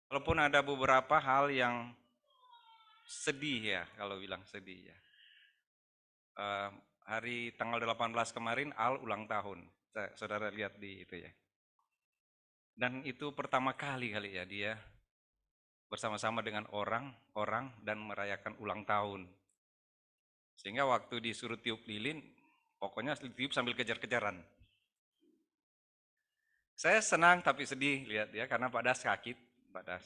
Walaupun ada beberapa hal yang sedih ya, kalau bilang sedih ya. Eh, Hari tanggal 18 kemarin Al ulang tahun. Saudara lihat di itu ya. Dan itu pertama kali ya dia bersama-sama dengan orang-orang dan merayakan ulang tahun. Sehingga waktu disuruh tiup lilin, pokoknya tiup sambil kejar-kejaran. Saya senang tapi sedih lihat ya, karena Pak Das sakit, Pak Das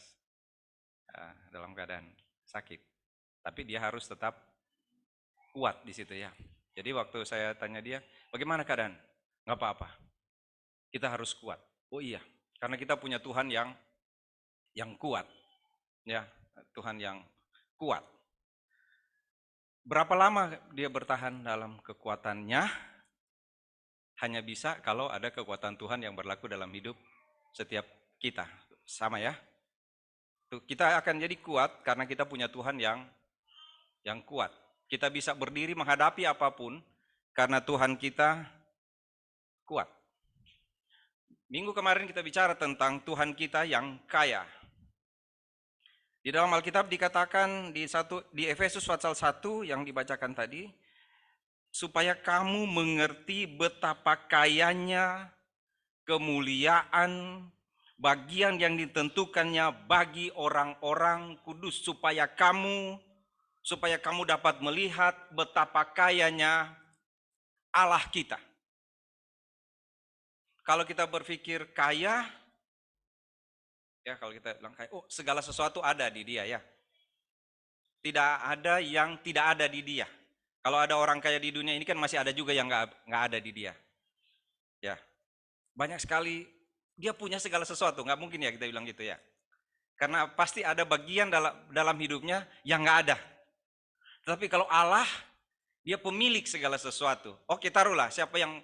dalam keadaan sakit. Tapi dia harus tetap kuat di situ ya. Jadi waktu saya tanya dia, bagaimana keadaan? Nggak apa-apa, kita harus kuat. Oh iya, karena kita punya Tuhan yang kuat, ya, Tuhan yang kuat. Berapa lama dia bertahan dalam kekuatannya? Hanya bisa kalau ada kekuatan Tuhan yang berlaku dalam hidup setiap kita. Sama ya. Kita akan jadi kuat karena kita punya Tuhan yang kuat. Kita bisa berdiri menghadapi apapun karena Tuhan kita kuat. Minggu kemarin kita bicara tentang Tuhan kita yang kaya. Di dalam Alkitab dikatakan di Efesus pasal 1 yang dibacakan tadi, supaya kamu mengerti betapa kayanya kemuliaan bagian yang ditentukannya bagi orang-orang kudus, supaya kamu dapat melihat betapa kayanya Allah kita. Kalau kita berpikir kaya, ya kalau kita bilang kaya, oh segala sesuatu ada di dia ya. Tidak ada yang tidak ada di dia. Kalau ada orang kaya di dunia ini kan masih ada juga yang nggak ada di dia. Ya, banyak sekali dia punya segala sesuatu, nggak mungkin ya kita bilang gitu ya. Karena pasti ada bagian dalam hidupnya yang nggak ada. Tapi kalau Allah, dia pemilik segala sesuatu. Oke, taruhlah siapa yang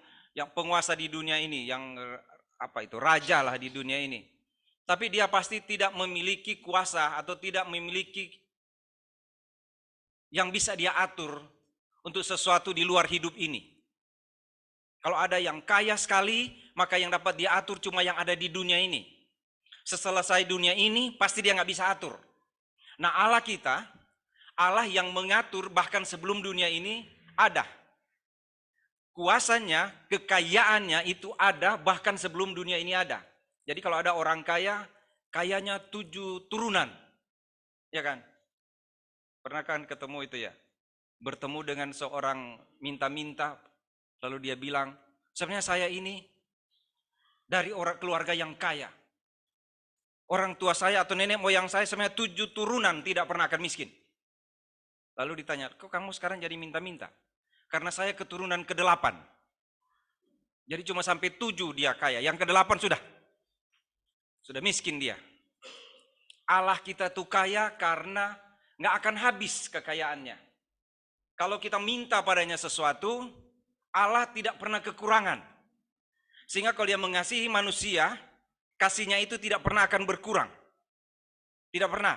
penguasa di dunia ini, yang apa itu raja lah di dunia ini. Tapi dia pasti tidak memiliki kuasa atau tidak memiliki yang bisa dia atur untuk sesuatu di luar hidup ini. Kalau ada yang kaya sekali, maka yang dapat dia atur cuma yang ada di dunia ini. Seselesai dunia ini, pasti dia nggak bisa atur. Nah Allah kita, Allah yang mengatur bahkan sebelum dunia ini ada. Kuasanya, kekayaannya itu ada bahkan sebelum dunia ini ada. Jadi kalau ada orang kaya, kayanya 7 turunan. Ya kan? Pernah kan ketemu itu ya? Bertemu dengan seorang minta-minta, lalu dia bilang, sebenarnya saya ini dari orang keluarga yang kaya. Orang tua saya atau nenek moyang saya sebenarnya 7 turunan tidak pernah akan miskin. Lalu ditanya, kok kamu sekarang jadi minta-minta? Karena saya keturunan ke-8. Jadi cuma sampai 7 dia kaya, yang ke-8 sudah miskin dia. Allah kita tuh kaya karena nggak akan habis kekayaannya. Kalau kita minta padanya sesuatu, Allah tidak pernah kekurangan. Sehingga kalau dia mengasihi manusia, kasihnya itu tidak pernah akan berkurang. Tidak pernah.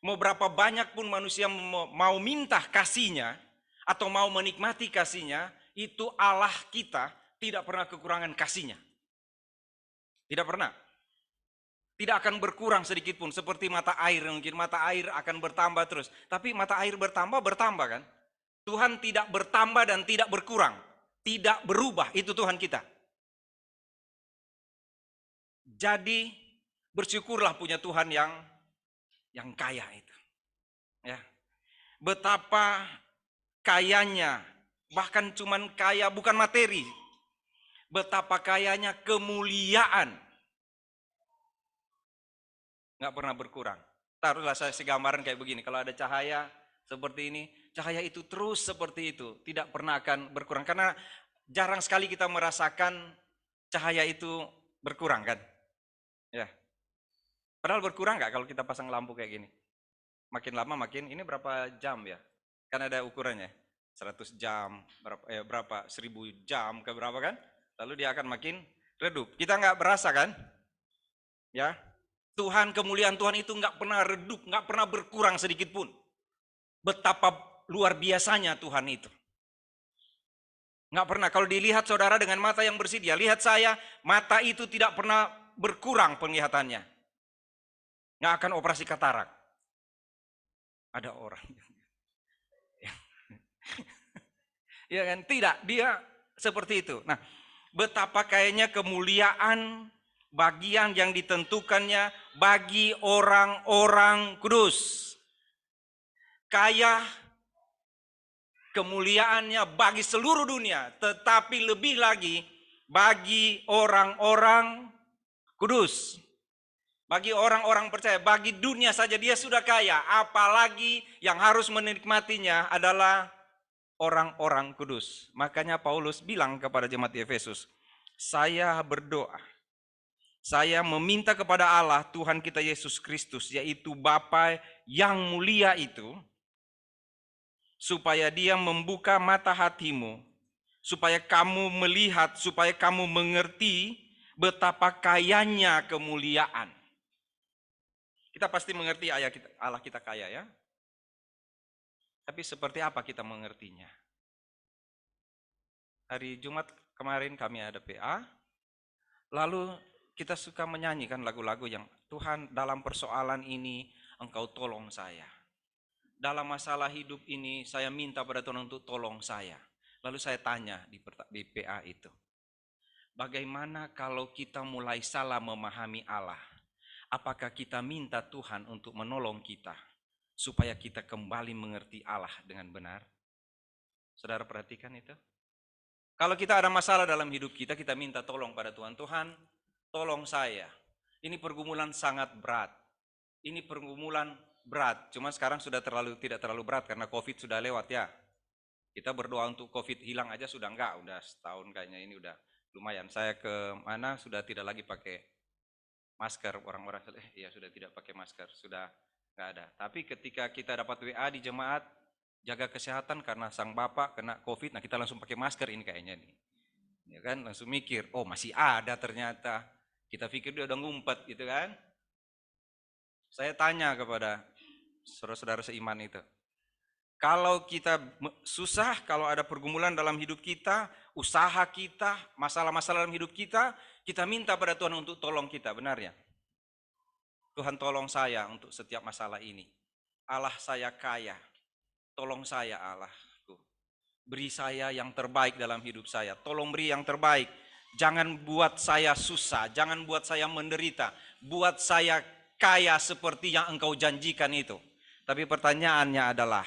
Mau berapa banyak pun manusia mau minta kasihnya, atau mau menikmati kasihnya, itu Allah kita tidak pernah kekurangan kasihnya. Tidak pernah. Tidak akan berkurang sedikit pun, seperti mata air. Mungkin mata air akan bertambah terus. Tapi mata air bertambah kan? Tuhan tidak bertambah dan tidak berkurang. Tidak berubah, itu Tuhan kita. Jadi bersyukurlah punya Tuhan yang kaya itu. Ya. Betapa kayanya, bahkan cuman kaya bukan materi. Betapa kayanya kemuliaan. Nggak pernah berkurang. Taruhlah saya segambaran kayak begini, kalau ada cahaya seperti ini, cahaya itu terus seperti itu, tidak pernah akan berkurang. Karena jarang sekali kita merasakan cahaya itu berkurang kan. Ya. Padahal berkurang nggak kalau kita pasang lampu kayak gini? Makin lama makin, ini berapa jam ya? Kan ada ukurannya, 100 jam, berapa 1000 jam ke berapa kan? Lalu dia akan makin redup. Kita nggak berasa kan? Ya, Tuhan, kemuliaan Tuhan itu nggak pernah redup, nggak pernah berkurang sedikit pun. Betapa luar biasanya Tuhan itu. Nggak pernah, kalau dilihat saudara dengan mata yang bersih, dia lihat saya, mata itu tidak pernah berkurang penglihatannya. nggak akan operasi katarak. Ada orang. Ya kan? Tidak, dia seperti itu. Nah, betapa kayaknya kemuliaan bagian yang ditentukannya bagi orang-orang kudus. Kaya kemuliaannya bagi seluruh dunia, tetapi lebih lagi bagi orang-orang kudus. Bagi orang-orang percaya, bagi dunia saja dia sudah kaya, apalagi yang harus menikmatinya adalah orang-orang kudus. Makanya Paulus bilang kepada jemaat di Efesus, saya berdoa, saya meminta kepada Allah Tuhan kita Yesus Kristus, yaitu Bapa yang mulia itu, supaya dia membuka mata hatimu, supaya kamu melihat, supaya kamu mengerti betapa kayanya kemuliaan. Kita pasti mengerti Allah kita kaya ya. Tapi seperti apa kita mengertinya? Hari Jumat kemarin kami ada PA, lalu kita suka menyanyikan lagu-lagu yang Tuhan dalam persoalan ini Engkau tolong saya. Dalam masalah hidup ini saya minta pada Tuhan untuk tolong saya. Lalu saya tanya di PA itu, bagaimana kalau kita mulai salah memahami Allah? Apakah kita minta Tuhan untuk menolong kita supaya kita kembali mengerti Allah dengan benar? Saudara perhatikan itu. Kalau kita ada masalah dalam hidup kita, kita minta tolong pada Tuhan. Tuhan, tolong saya. Ini pergumulan sangat berat. Ini pergumulan berat. Cuma sekarang sudah tidak terlalu berat karena COVID sudah lewat ya. Kita berdoa untuk COVID hilang aja sudah enggak, udah setahun kayaknya ini udah lumayan. Saya ke mana sudah tidak lagi pakai masker, orang-orang ya sudah tidak pakai masker, sudah nggak ada. Tapi ketika kita dapat WA di jemaat, jaga kesehatan karena sang bapak kena COVID, nah kita langsung pakai masker ini kayaknya nih. Ya kan, langsung mikir, oh masih ada ternyata. Kita pikir dia udah ngumpet gitu kan. Saya tanya kepada saudara-saudara seiman itu, kalau kita susah, kalau ada pergumulan dalam hidup kita, usaha kita, masalah-masalah dalam hidup kita minta pada Tuhan untuk tolong kita, benar ya? Tuhan tolong saya untuk setiap masalah ini. Allah saya kaya, tolong saya Allahku. Beri saya yang terbaik dalam hidup saya, tolong beri yang terbaik. Jangan buat saya susah, jangan buat saya menderita, buat saya kaya seperti yang Engkau janjikan itu. Tapi pertanyaannya adalah,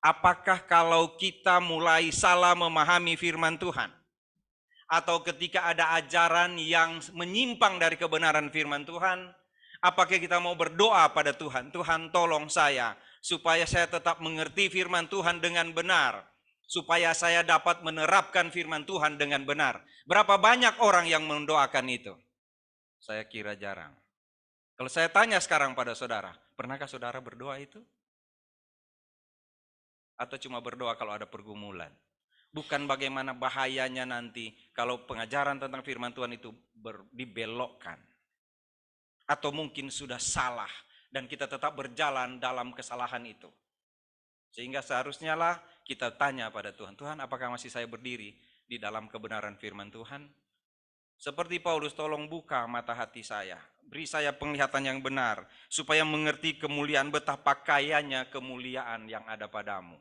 apakah kalau kita mulai salah memahami firman Tuhan, atau ketika ada ajaran yang menyimpang dari kebenaran firman Tuhan, apakah kita mau berdoa pada Tuhan, Tuhan tolong saya, supaya saya tetap mengerti firman Tuhan dengan benar, supaya saya dapat menerapkan firman Tuhan dengan benar. Berapa banyak orang yang mendoakan itu? Saya kira jarang. Kalau saya tanya sekarang pada saudara, pernahkah saudara berdoa itu? Atau cuma berdoa kalau ada pergumulan? Bukan bagaimana bahayanya nanti kalau pengajaran tentang firman Tuhan itu dibelokkan. Atau mungkin sudah salah dan kita tetap berjalan dalam kesalahan itu. Sehingga seharusnya lah kita tanya pada Tuhan, Tuhan apakah masih saya berdiri di dalam kebenaran firman Tuhan? Seperti Paulus, tolong buka mata hati saya, beri saya penglihatan yang benar, supaya mengerti kemuliaan betapa kayanya kemuliaan yang ada padamu.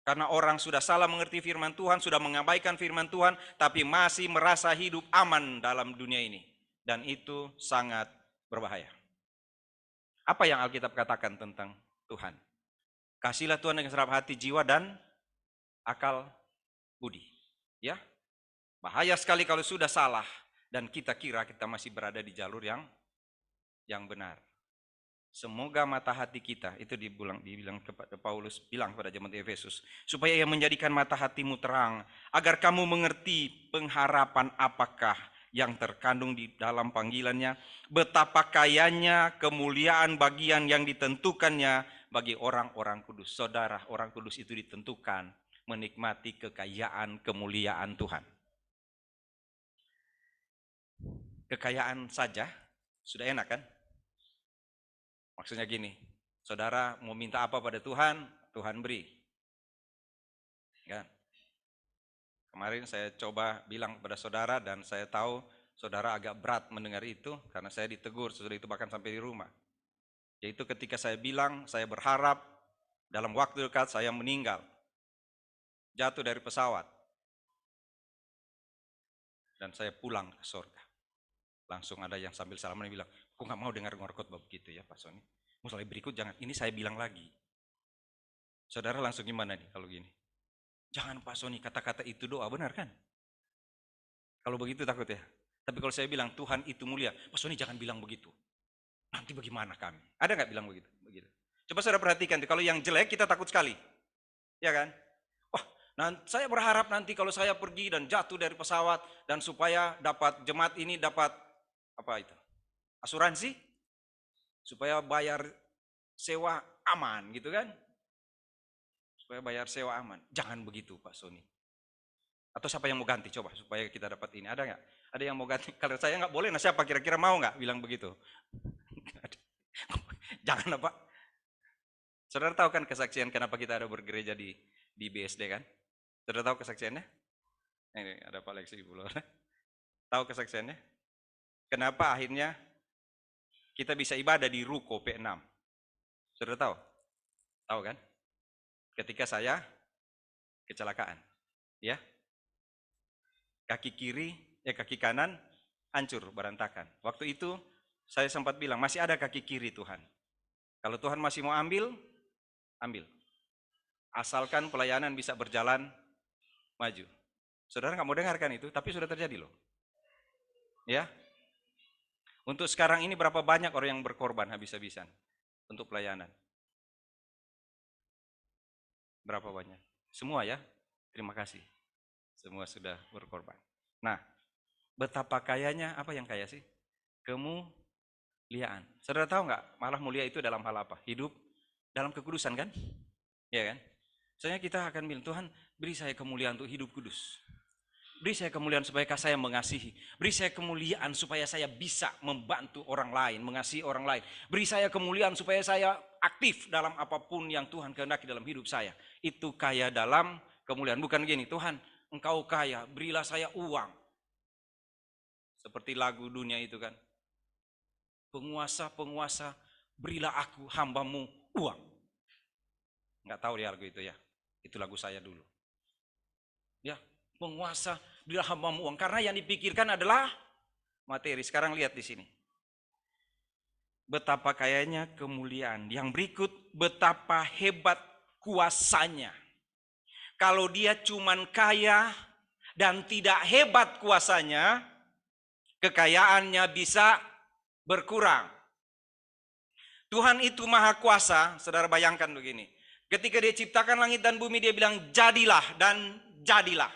Karena orang sudah salah mengerti firman Tuhan, sudah mengabaikan firman Tuhan, tapi masih merasa hidup aman dalam dunia ini. Dan itu sangat berbahaya. Apa yang Alkitab katakan tentang Tuhan? Kasihlah Tuhan dengan segenap hati, jiwa, dan akal budi. Ya, bahaya sekali kalau sudah salah dan kita kira kita masih berada di jalur yang benar. Semoga mata hati kita, itu dibilang kepada Paulus, bilang kepada jemaat Efesus, supaya ia menjadikan mata hatimu terang, agar kamu mengerti pengharapan apakah yang terkandung di dalam panggilannya, betapa kayanya kemuliaan bagian yang ditentukannya bagi orang-orang kudus. Saudara, orang kudus itu ditentukan menikmati kekayaan kemuliaan Tuhan. Kekayaan saja sudah enak kan? Maksudnya gini, saudara mau minta apa pada Tuhan, Tuhan beri. Kan? Kemarin saya coba bilang kepada saudara dan saya tahu saudara agak berat mendengar itu, karena saya ditegur sesudah itu bahkan sampai di rumah. Yaitu ketika saya bilang, saya berharap dalam waktu dekat saya meninggal, jatuh dari pesawat, dan saya pulang ke surga. Langsung ada yang sambil salaman bilang, aku nggak mau dengar khotbah begitu ya Pak Sony. Mulai berikut jangan, ini saya bilang lagi. Saudara langsung gimana nih kalau gini? Jangan Pak Sony, kata-kata itu doa, benar kan? Kalau begitu takut ya. Tapi kalau saya bilang Tuhan itu mulia, Pak Sony jangan bilang begitu. Nanti bagaimana kami? Ada nggak bilang begitu? Coba saudara perhatikan, kalau yang jelek kita takut sekali. Ya kan? Wah, saya berharap nanti kalau saya pergi dan jatuh dari pesawat, dan supaya dapat jemaat ini dapat apa itu? Asuransi? Supaya bayar sewa aman gitu kan? Supaya bayar sewa aman. Jangan begitu Pak Sony. Atau siapa yang mau ganti coba supaya kita dapat ini, ada nggak? Ada yang mau ganti? Kalau saya nggak boleh, nah siapa kira-kira mau nggak bilang begitu? Jangan apa? Saudara tahu kan kesaksian kenapa kita ada bergereja di BSD kan? Saudara tahu kesaksiannya? Ini ada Pak Lexi di Pulau. Tahu kesaksiannya? Kenapa akhirnya kita bisa ibadah di Ruko P6? Saudara tahu? Tahu kan? Ketika saya kecelakaan, ya. Kaki kanan hancur, berantakan. Waktu itu saya sempat bilang, masih ada kaki kiri Tuhan. Kalau Tuhan masih mau ambil, ambil. Asalkan pelayanan bisa berjalan maju. Saudara nggak mau dengarkan itu, tapi sudah terjadi loh. Ya. Untuk sekarang ini berapa banyak orang yang berkorban habis-habisan untuk pelayanan? Berapa banyak? Semua ya? Terima kasih. Semua sudah berkorban. Nah, betapa kayanya, apa yang kaya sih? Kemuliaan. Saudara tahu nggak, malah mulia itu dalam hal apa? Hidup dalam kekudusan kan? Ya kan? Soalnya kita akan bilang, Tuhan beri saya kemuliaan untuk hidup kudus. Beri saya kemuliaan supaya saya mengasihi. Beri saya kemuliaan supaya saya bisa membantu orang lain, mengasihi orang lain. Beri saya kemuliaan supaya saya aktif dalam apapun yang Tuhan kehendaki dalam hidup saya. Itu kaya dalam kemuliaan. Bukan gini, Tuhan Engkau kaya, berilah saya uang. Seperti lagu dunia itu kan. Penguasa, berilah aku hambamu uang. Nggak tahu dia lagu itu ya. Itu lagu saya dulu. Ya, penguasa, berilah hambamu uang. Karena yang dipikirkan adalah materi. Sekarang lihat di sini. Betapa kayanya kemuliaan. Yang berikut, betapa hebat kuasanya. Kalau dia cuman kaya dan tidak hebat kuasanya, kekayaannya bisa berkurang. Tuhan itu maha kuasa, saudara bayangkan begini. Ketika dia ciptakan langit dan bumi, dia bilang jadilah dan jadilah.